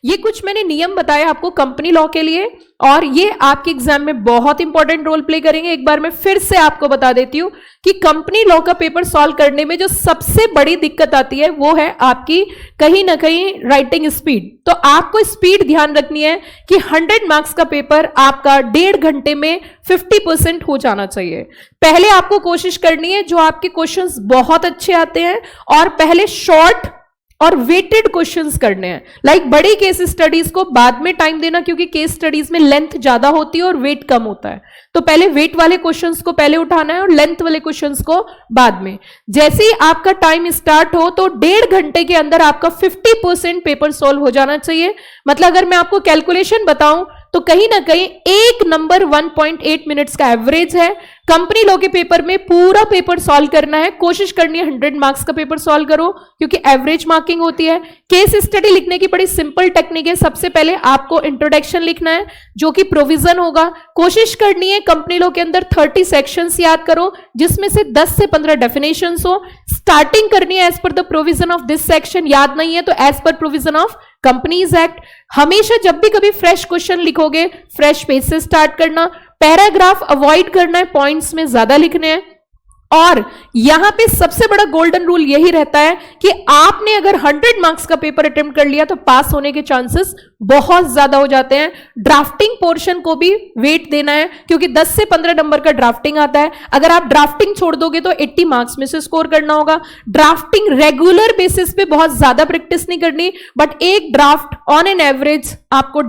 ये कुछ मैंने नियम बताए आपको कंपनी लॉ के लिए, और ये आपके एग्जाम में बहुत इंपॉर्टेंट रोल प्ले करेंगे। एक बार मैं फिर से आपको बता देती हूं कि कंपनी लॉ का पेपर सॉल्व करने में जो सबसे बड़ी दिक्कत आती है वो है आपकी कहीं ना कहीं राइटिंग स्पीड। तो आपको स्पीड ध्यान रखनी है कि 100 मार्क्स का पेपर आपका 1.5 घंटे में 50% हो जाना चाहिए। पहले आपको कोशिश करनी है जो आपके क्वेश्चंस बहुत अच्छे आते हैं, और पहले शॉर्ट और वेटेड क्वेश्चंस करने हैं। लाइक बड़ी केस स्टडीज को बाद में टाइम देना, क्योंकि केस स्टडीज में लेंथ ज्यादा होती है और वेट कम होता है। तो पहले वेट वाले क्वेश्चंस को पहले उठाना है और लेंथ वाले क्वेश्चंस को बाद में। जैसे ही आपका टाइम स्टार्ट हो तो 1.5 घंटे के अंदर आपका 50% पेपर सॉल्व हो जाना चाहिए। मतलब अगर मैं आपको कैलकुलेशन बताऊं तो कहीं ना कहीं एक नंबर 1.8 मिनट्स का एवरेज है। कंपनी लॉ के पेपर में पूरा पेपर सॉल्व करना है, कोशिश करनी है 100 मार्क्स का पेपर सॉल्व करो, क्योंकि एवरेज मार्किंग होती है। केस स्टडी लिखने की बड़ी सिंपल टेक्निक है। सबसे पहले आपको इंट्रोडक्शन लिखना है जो कि प्रोविजन होगा। कोशिश करनी है कंपनी लॉ के अंदर 30 सेक्शंस याद करो, जिसमें से 10 से 15 डेफिनेशंस हो। स्टार्टिंग करनी है as per the provision of this section, याद नहीं है तो as per provision of companies act. हमेशा जब भी कभी फ्रेश क्वेश्चन लिखोगे फ्रेश पेज से स्टार्ट करना। पैराग्राफ अवॉइड करना है, पॉइंट्स में ज्यादा लिखने हैं। और यहां पे सबसे बड़ा गोल्डन रूल यही रहता है कि आपने अगर 100 मार्क्स का पेपर अटेम्प्ट कर लिया तो पास होने के चांसेस बहुत ज्यादा हो जाते हैं। ड्राफ्टिंग पोर्शन को भी वेट देना है, क्योंकि 10 से 15 नंबर का ड्राफ्टिंग आता है। अगर आप ड्राफ्टिंग छोड़ दोगे तो 80 मार्क्स में से स्कोर करना होगा। ड्राफ्टिंग रेगुलर बेसिस पे बहुत ज्यादा प्रैक्टिस नहीं करनी, बट एक ड्राफ्ट ऑन एन एवरेज आपको